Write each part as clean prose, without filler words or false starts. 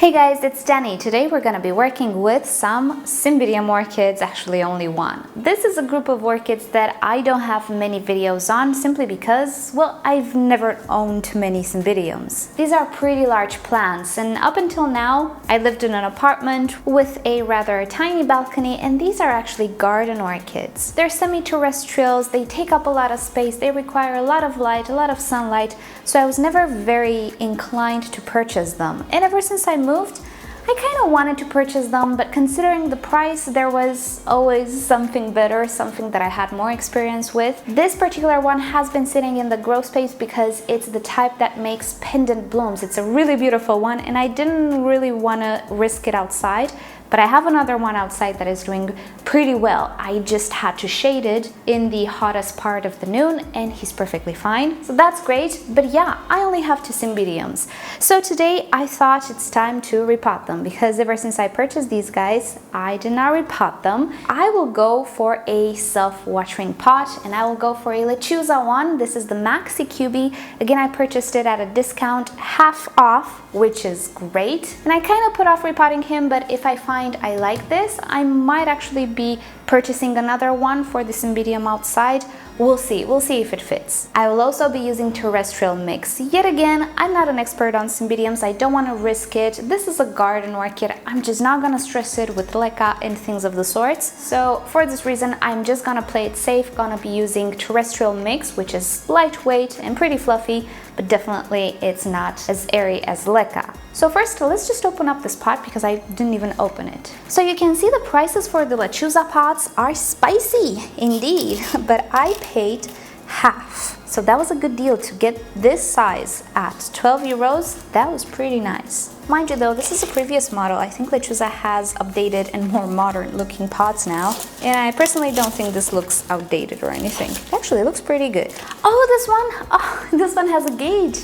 Hey guys, it's Danny. Today we're going to be working with some Cymbidium orchids, actually only one. This is a group of orchids that I don't have many videos on simply because, well, I've never owned many Cymbidiums. These are pretty large plants, and up until now I lived in an apartment with a rather tiny balcony, and these are actually garden orchids. They're semi-terrestrials, they take up a lot of space, they require a lot of light, a lot of sunlight, so I was never very inclined to purchase them. And ever since I moved, I kind of wanted to purchase them, but considering the price, there was always something better, something that I had more experience with. This particular one has been sitting in the grow space because it's the type that makes pendant blooms. It's a really beautiful one, and I didn't really want to risk it outside. But I have another one outside that is doing pretty well. I just had to shade it in the hottest part of the noon, and he's perfectly fine. So that's great. But yeah, I only have two Cymbidiums. So today I thought it's time to repot them, because ever since I purchased these guys, I did not repot them. I will go for a self-watering pot, and I will go for a Lechuza one. This is the Maxi QB. Again, I purchased it at a discount, half off, which is great. And I kind of put off repotting him, but if I find I like this, I might actually be purchasing another one for the Cymbidium outside. We'll see if it fits. I will also be using Terrestrial mix. Yet again, I'm not an expert on Cymbidiums, I don't want to risk it. This is a garden orchid, I'm just not gonna stress it with leca and things of the sorts. So for this reason, I'm just gonna play it safe, gonna be using Terrestrial mix, which is lightweight and pretty fluffy, but definitely it's not as airy as leca. So first, let's just open up this pot because I didn't even open it. So you can see the prices for the Lechuza pots are spicy indeed, but I paid half. So that was a good deal to get this size at 12 euros. That was pretty nice. Mind you though, this is a previous model. I think Lechuza has updated and more modern looking pots now. And I personally don't think this looks outdated or anything. Actually, it looks pretty good. Oh, this one has a gauge.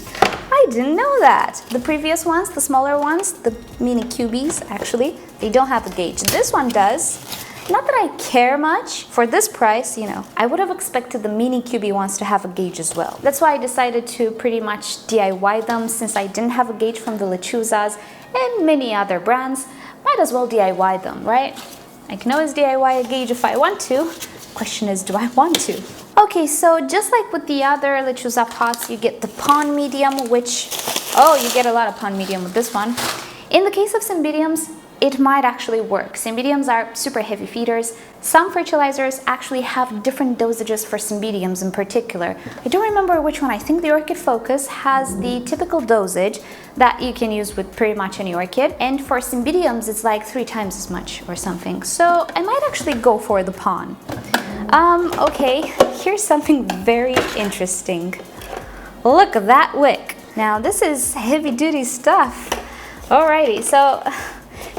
I didn't know that. The previous ones, the smaller ones, the mini QBs, actually, they don't have a gauge. This one does. Not that I care much. For this price, you know, I would have expected the mini QB ones to have a gauge as well. That's why I decided to pretty much DIY them, since I didn't have a gauge from the Lechuzas and many other brands. Might as well DIY them, right? I can always DIY a gauge if I want to. Question is, do I want to? Okay, so just like with the other Lechuza pots, you get the pond medium, which, you get a lot of pond medium with this one. In the case of Cymbidiums, it might actually work. Cymbidiums are super heavy feeders. Some fertilizers actually have different dosages for Cymbidiums in particular. I don't remember which one. I think the Orchid Focus has the typical dosage that you can use with pretty much any orchid. And for Cymbidiums, it's like 3 times as much or something. So I might actually go for the pond. Okay, here's something very interesting. Look at that wick. Now this is heavy duty stuff. Alrighty, so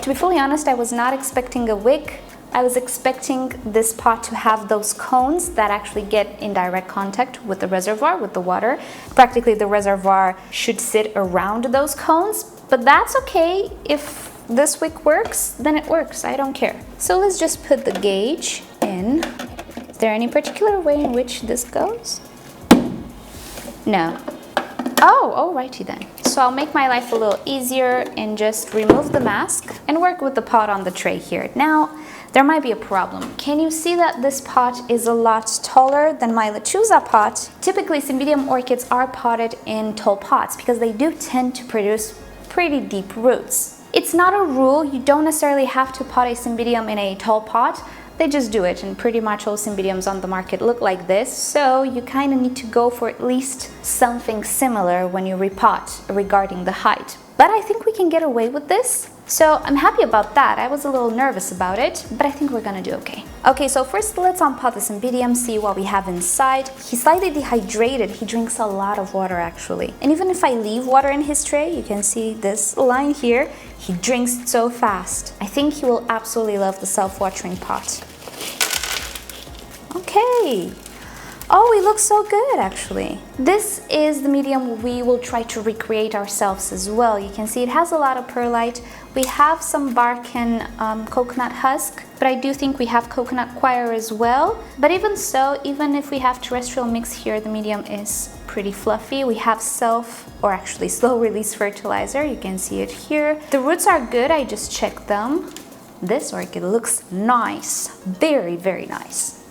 to be fully honest, I was not expecting a wick. I was expecting this pot to have those cones that actually get in direct contact with the reservoir, with the water. Practically the reservoir should sit around those cones, but that's okay. If this wick works, then it works. I don't care. So let's just put the gauge in. Is there any particular way in which this goes? No. Oh, alrighty then. So I'll make my life a little easier and just remove the mask and work with the pot on the tray here. Now, there might be a problem. Can you see that this pot is a lot taller than my Lechuza pot? Typically, Cymbidium orchids are potted in tall pots because they do tend to produce pretty deep roots. It's not a rule. You don't necessarily have to pot a Cymbidium in a tall pot. They just do it, and pretty much all Cymbidiums on the market look like this, so you kind of need to go for at least something similar when you repot regarding the height. But I think we can get away with this, so I'm happy about that. I was a little nervous about it, but I think we're gonna do okay. Okay, so first let's unpot the Cymbidium, see what we have inside. He's slightly dehydrated. He drinks a lot of water actually. And even if I leave water in his tray, you can see this line here, he drinks it so fast. I think he will absolutely love the self-watering pot. Okay. Oh, it looks so good actually. This is the medium we will try to recreate ourselves as well. You can see it has a lot of perlite. We have some bark and coconut husk. but I do think we have coconut coir as well. But even so, even if we have terrestrial mix here, the medium is pretty fluffy. We have slow release fertilizer. You can see it here. The roots are good. I just checked them. This orchid looks nice. Very, very nice.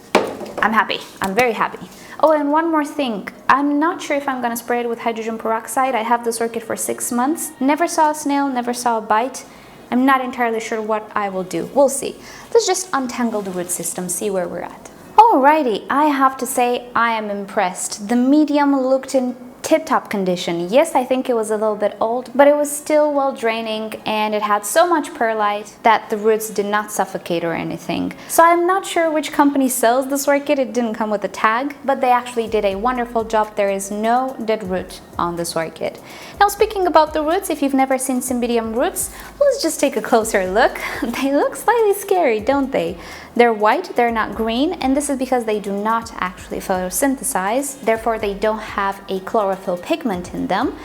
I'm happy. I'm very happy. Oh, and one more thing. I'm not sure if I'm gonna spray it with hydrogen peroxide. I have this orchid for 6 months. Never saw a snail, never saw a bite. I'm not entirely sure what I will do. We'll see. Let's just untangle the root system, see where we're at. Alrighty, I have to say I am impressed. The medium looked in tip-top condition. Yes, I think it was a little bit old, but it was still well draining and it had so much perlite that the roots did not suffocate or anything. So I'm not sure which company sells this orchid. It didn't come with a tag, but they actually did a wonderful job. There is no dead root on this orchid. Now, speaking about the roots, if you've never seen Cymbidium roots, let's just take a closer look. They look slightly scary, don't they? They're white, they're not green, and this is because they do not actually photosynthesize, therefore they don't have a chlorophyll pigment in them.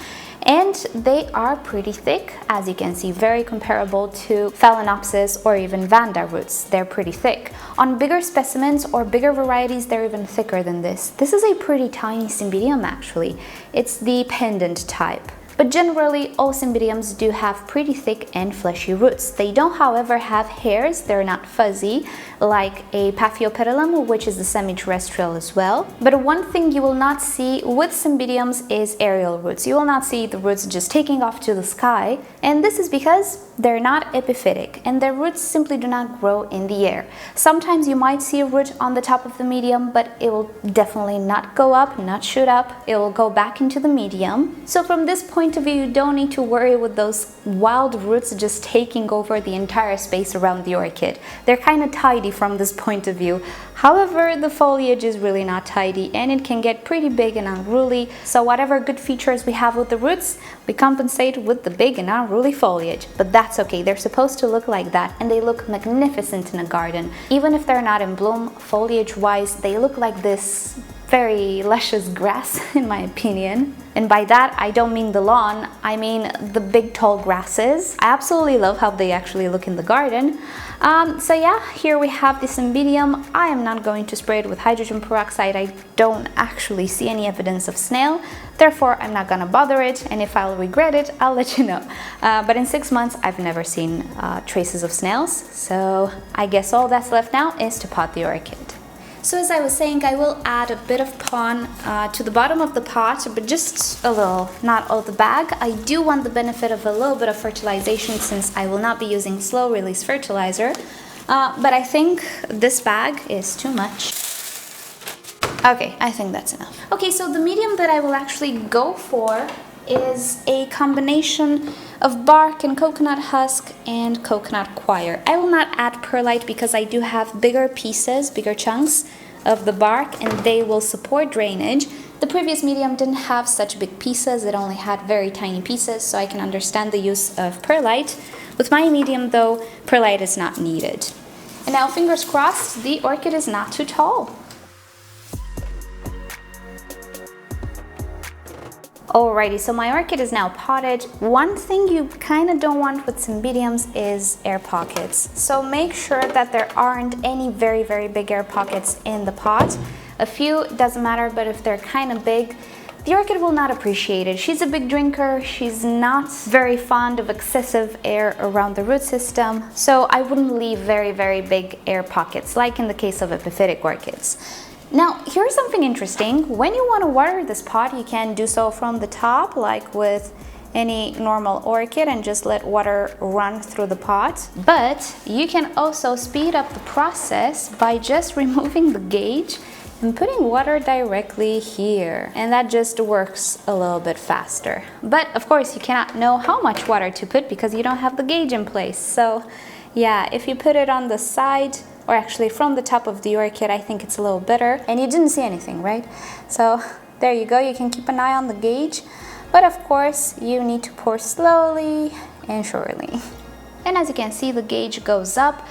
And they are pretty thick, as you can see, very comparable to Phalaenopsis or even Vanda roots. They're pretty thick. On bigger specimens or bigger varieties, they're even thicker than this. This is a pretty tiny Cymbidium actually. It's the pendant type. But generally, all Cymbidiums do have pretty thick and fleshy roots. They don't, however, have hairs. They're not fuzzy, like a Paphiopedilum, which is the semi-terrestrial as well. But one thing you will not see with Cymbidiums is aerial roots. You will not see the roots just taking off to the sky, and this is because they're not epiphytic, and their roots simply do not grow in the air. Sometimes you might see a root on the top of the medium, but it will definitely not go up, not shoot up. It will go back into the medium. So from this point of view, you don't need to worry with those wild roots just taking over the entire space around the orchid. They're kind of tidy from this point of view. However, the foliage is really not tidy and it can get pretty big and unruly. So whatever good features we have with the roots, we compensate with the big and unruly foliage. But that's okay, they're supposed to look like that, and they look magnificent in a garden. Even if they're not in bloom, foliage-wise, they look like this very luscious grass, in my opinion. And by that, I don't mean the lawn, I mean the big tall grasses. I absolutely love how they actually look in the garden. So yeah, here we have the Cymbidium. I am not going to spray it with hydrogen peroxide. I don't actually see any evidence of snail. Therefore, I'm not gonna bother it, and if I'll regret it, I'll let you know. But in 6 months, I've never seen traces of snails. So I guess all that's left now is to pot the orchid. So as I was saying, I will add a bit of pon to the bottom of the pot, but just a little, not all the bag. I do want the benefit of a little bit of fertilization since I will not be using slow release fertilizer, but I think this bag is too much. Okay, I think that's enough. Okay, so the medium that I will actually go for is a combination of bark and coconut husk and coconut coir. I will not add perlite because I do have bigger pieces, bigger chunks of the bark, and they will support drainage. The previous medium didn't have such big pieces, it only had very tiny pieces, so I can understand the use of perlite. With my medium though, perlite is not needed. And now fingers crossed, the orchid is not too tall. Alrighty, so my orchid is now potted. One thing you kind of don't want with Cymbidiums is air pockets. So make sure that there aren't any very, very big air pockets in the pot. A few, doesn't matter, but if they're kind of big, the orchid will not appreciate it. She's a big drinker, she's not very fond of excessive air around the root system, so I wouldn't leave very, very big air pockets, like in the case of epiphytic orchids. Now, here's something interesting. When you want to water this pot, you can do so from the top, like with any normal orchid, and just let water run through the pot. But you can also speed up the process by just removing the gauge and putting water directly here. And that just works a little bit faster. But of course, you cannot know how much water to put because you don't have the gauge in place. So yeah, if you put it on the side, or actually from the top of the orchid, I think it's a little better. And you didn't see anything, right? So there you go, you can keep an eye on the gauge. But of course, you need to pour slowly and surely. And as you can see, the gauge goes up.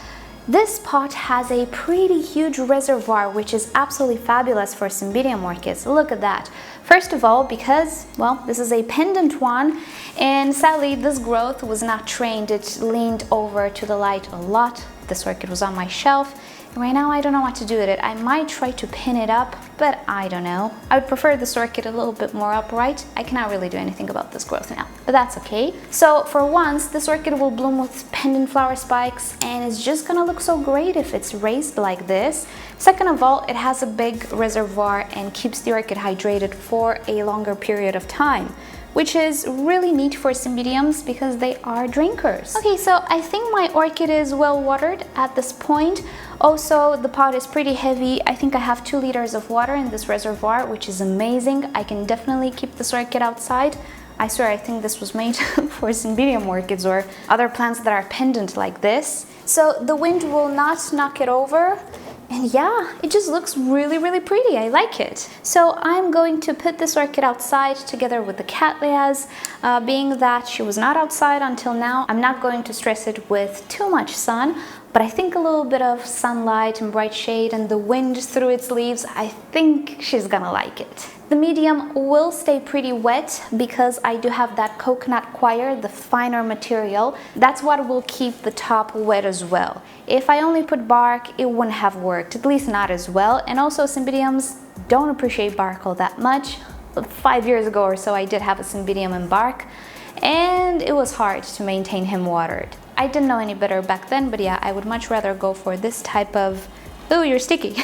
This pot has a pretty huge reservoir, which is absolutely fabulous for Cymbidium orchids. Look at that. First of all, because, well, this is a pendant one, and sadly this growth was not trained. It leaned over to the light a lot, This orchid was on my shelf. Right now I don't know what to do with it. I might try to pin it up, but I don't know. I would prefer this orchid a little bit more upright. I cannot really do anything about this growth now, but that's okay. So for once, this orchid will bloom with pendant flower spikes, and it's just gonna look so great if it's raised like this. Second of all, it has a big reservoir and keeps the orchid hydrated for a longer period of time, which is really neat for Cymbidiums because they are drinkers. Okay, so I think my orchid is well watered at this point. Also, the pot is pretty heavy. I think I have 2 liters of water in this reservoir, which is amazing. I can definitely keep this orchid outside. I swear, I think this was made for Cymbidium orchids or other plants that are pendant like this. So the wind will not knock it over. And yeah, it just looks really, really pretty. I like it. So I'm going to put this orchid outside together with the cattleyas. Being that she was not outside until now, I'm not going to stress it with too much sun, but I think a little bit of sunlight and bright shade and the wind through its leaves, I think she's gonna like it. The medium will stay pretty wet because I do have that coconut coir, the finer material. That's what will keep the top wet as well. If I only put bark, it wouldn't have worked, at least not as well. And also Cymbidiums don't appreciate bark all that much. 5 years ago or so I did have a Cymbidium in bark, and it was hard to maintain him watered. I didn't know any better back then, but yeah, I would much rather go for this type of... Ooh, you're sticky.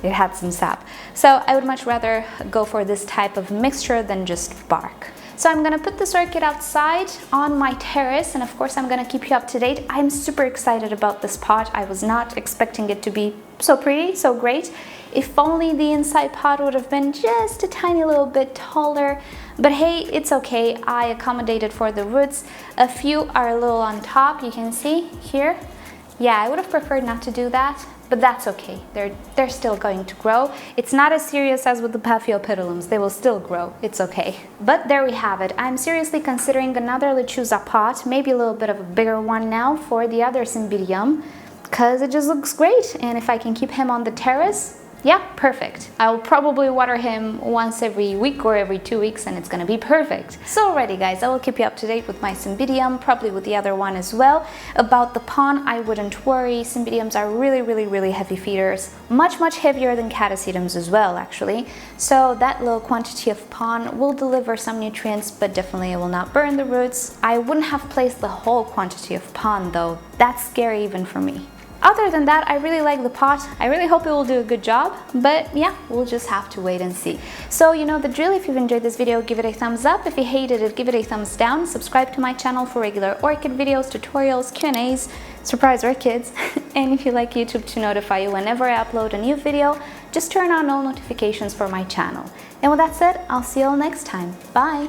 It had some sap. So I would much rather go for this type of mixture than just bark. So I'm gonna put this orchid outside on my terrace, and of course I'm gonna keep you up to date. I'm super excited about this pot. I was not expecting it to be so pretty, so great. If only the inside pot would have been just a tiny little bit taller, but hey, it's okay. I accommodated for the roots. A few are a little on top, you can see here. Yeah, I would have preferred not to do that, but that's okay. They're still going to grow. It's not as serious as with the Paphiopedilums. They will still grow. It's okay. But there we have it. I'm seriously considering another Lechuza pot, maybe a little bit of a bigger one now for the other Cymbidium, because it just looks great. And if I can keep him on the terrace, yeah, perfect. I'll probably water him once every week or every 2 weeks and it's gonna be perfect. So alrighty guys, I will keep you up to date with my Cymbidium, probably with the other one as well. About the pon, I wouldn't worry. Cymbidiums are really heavy feeders. Much heavier than Catasetums as well, actually. So that little quantity of pon will deliver some nutrients, but definitely it will not burn the roots. I wouldn't have placed the whole quantity of pon though. That's scary even for me. Other than that, I really like the pot. I really hope it will do a good job, but yeah, we'll just have to wait and see. So you know the drill. If you've enjoyed this video, give it a thumbs up. If you hated it, give it a thumbs down. Subscribe to my channel for regular orchid videos, tutorials, Q&As, surprise orchids. And if you like YouTube to notify you whenever I upload a new video, just turn on all notifications for my channel. And with that said, I'll see you all next time. Bye!